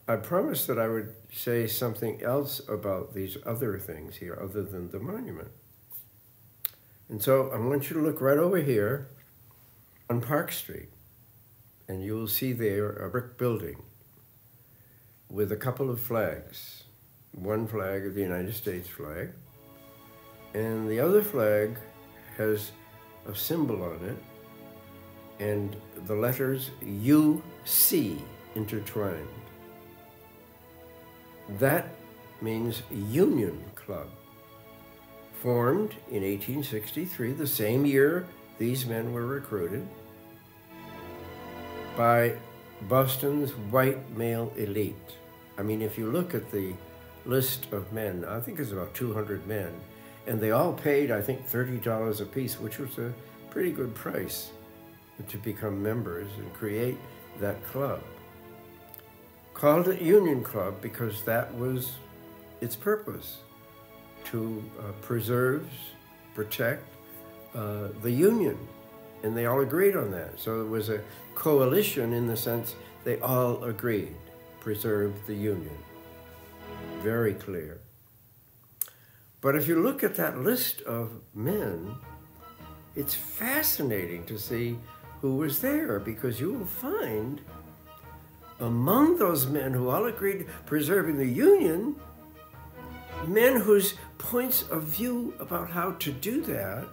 I promised that I would say something else about these other things here other than the monument. And so I want you to look right over here on Park Street, and you will see there a brick building with a couple of flags. One flag of the United States flag, and the other flag has a symbol on it, and the letters UC intertwined. That means Union Club, formed in 1863, the same year these men were recruited, by Boston's white male elite. I mean, if you look at the list of men, I think it's about 200 men, and they all paid, I think, $30 a piece, which was a pretty good price to become members and create that club. Called it Union Club because that was its purpose, to preserve, protect the Union. And they all agreed on that. So it was a coalition in the sense they all agreed, preserve the Union. Very clear. But if you look at that list of men, it's fascinating to see who was there, because you will find among those men who all agreed preserving the Union, men whose points of view about how to do that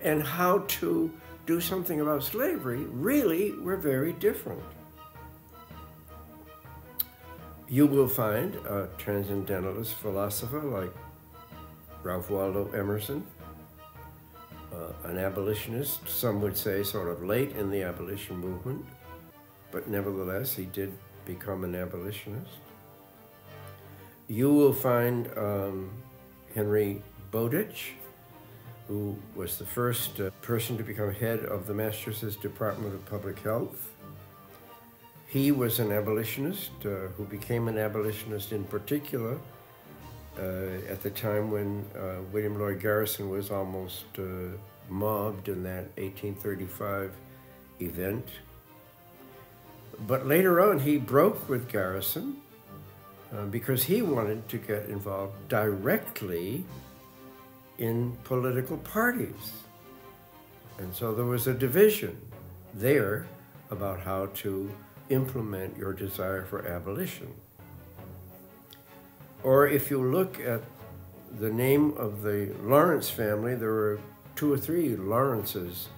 and how to do something about slavery really were very different. You will find a transcendentalist philosopher like Ralph Waldo Emerson, an abolitionist, some would say sort of late in the abolition movement, but nevertheless he did become an abolitionist. You will find Henry Bowditch, who was the first person to become head of the Massachusetts Department of Public Health. He was an abolitionist who became an abolitionist in particular at the time when William Lloyd Garrison was almost mobbed in that 1835 event. But later on, he broke with Garrison because he wanted to get involved directly in political parties. And so there was a division there about how to implement your desire for abolition. Or if you look at the name of the Lawrence family, there were 2 or 3 Lawrences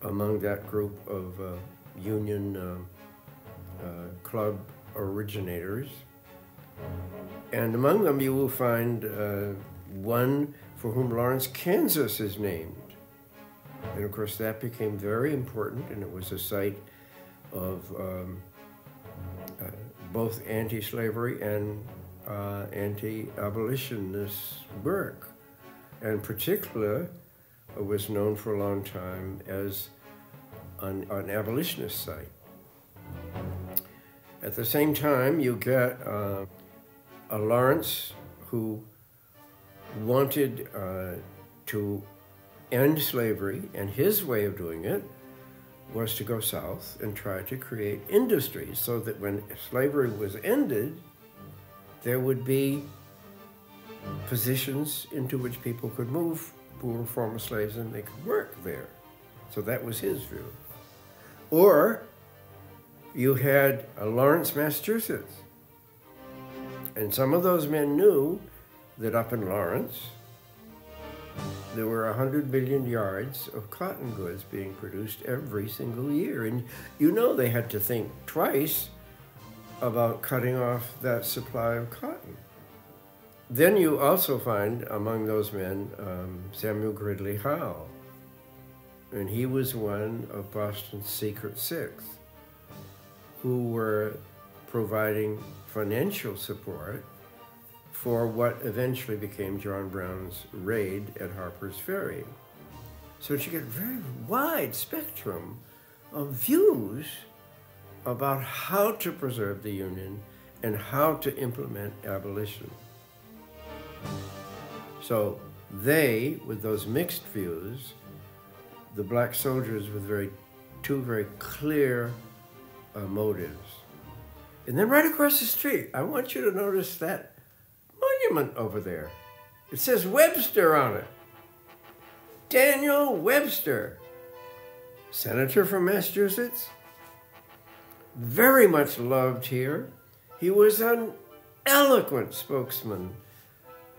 among that group of Union Club originators. And among them you will find one for whom Lawrence, Kansas is named. And of course that became very important, and it was a site of both anti-slavery and anti-abolitionist work. And in particular, it was known for a long time as an abolitionist site. At the same time, you get a Lawrence who wanted to end slavery, and his way of doing it was to go south and try to create industries so that when slavery was ended, there would be positions into which people could move who were former slaves and they could work there. So that was his view. Or you had Lawrence, Massachusetts. And some of those men knew that up in Lawrence, there were 100 million yards of cotton goods being produced every single year. And you know they had to think twice about cutting off that supply of cotton. Then you also find among those men Samuel Gridley Howe. And he was one of Boston's Secret Six, who were providing financial support for what eventually became John Brown's raid at Harper's Ferry. So you get a very wide spectrum of views about how to preserve the Union and how to implement abolition. So they, with those mixed views, the black soldiers with two very clear motives. And then right across the street, I want you to notice that monument over there. It says Webster on it. Daniel Webster, senator from Massachusetts, very much loved here. He was an eloquent spokesman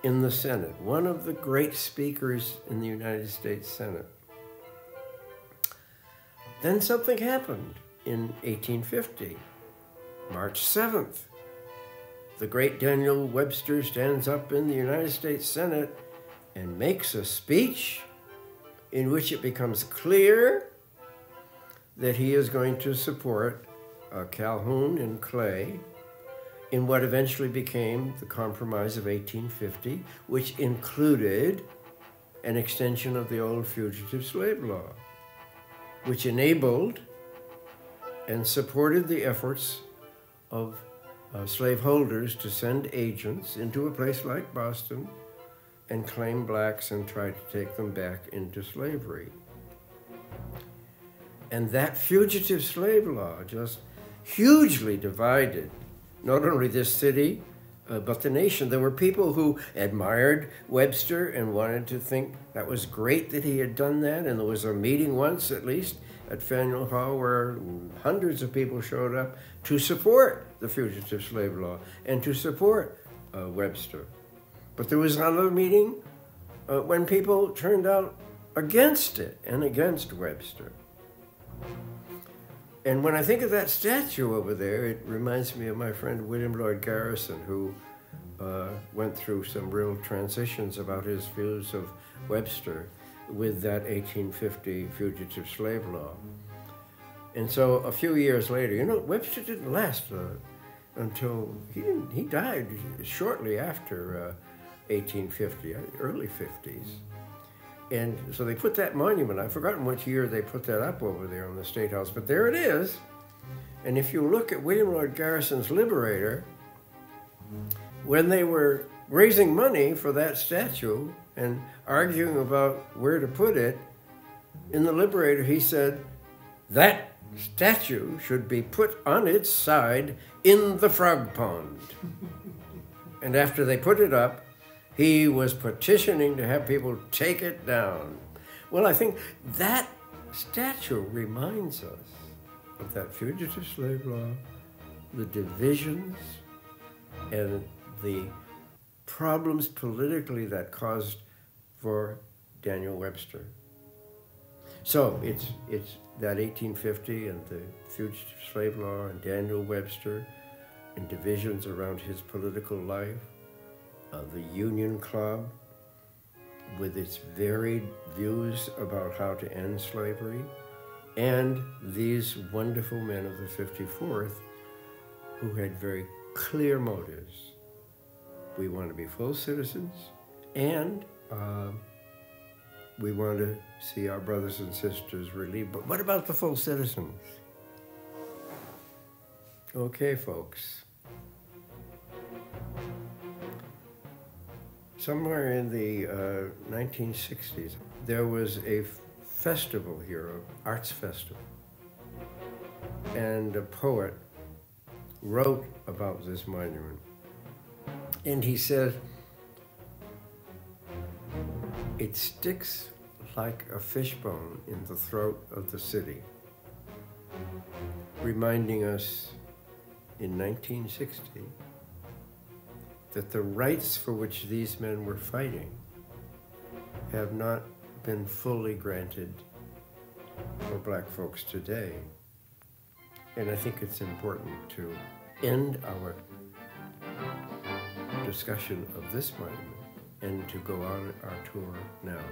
in the Senate, one of the great speakers in the United States Senate. Then something happened in 1850, March 7th. The great Daniel Webster stands up in the United States Senate and makes a speech in which it becomes clear that he is going to support Calhoun and Clay in what eventually became the Compromise of 1850, which included an extension of the old fugitive slave law, which enabled and supported the efforts of slaveholders to send agents into a place like Boston and claim blacks and try to take them back into slavery. And that fugitive slave law just hugely divided not only this city, but the nation. There were people who admired Webster and wanted to think that was great that he had done that. And there was a meeting once, at least, at Faneuil Hall where hundreds of people showed up to support the fugitive slave law and to support Webster. But there was another meeting when people turned out against it and against Webster. And when I think of that statue over there, it reminds me of my friend William Lloyd Garrison, who went through some real transitions about his views of Webster with that 1850 fugitive slave law. And so a few years later, you know, Webster didn't last until he died shortly after 1850, early 50s. And so they put that monument, I've forgotten which year they put that up over there on the State House, but there it is. And if you look at William Lloyd Garrison's Liberator, when they were raising money for that statue and arguing about where to put it, in the Liberator he said, that statue should be put on its side in the frog pond. And after they put it up, he was petitioning to have people take it down. Well, I think that statue reminds us of that fugitive slave law, the divisions, and the problems politically that caused for Daniel Webster. So it's that 1850 and the fugitive slave law and Daniel Webster and divisions around his political life. The Union Club, with its varied views about how to end slavery, and these wonderful men of the 54th who had very clear motives. We want to be full citizens, and we want to see our brothers and sisters relieved. But what about the full citizens? Okay, folks. Somewhere in the 1960s, there was a festival here, an arts festival. And a poet wrote about this monument. And he said, it sticks like a fishbone in the throat of the city, reminding us in 1960 that the rights for which these men were fighting have not been fully granted for black folks today. And I think it's important to end our discussion of this monument and to go on our tour now.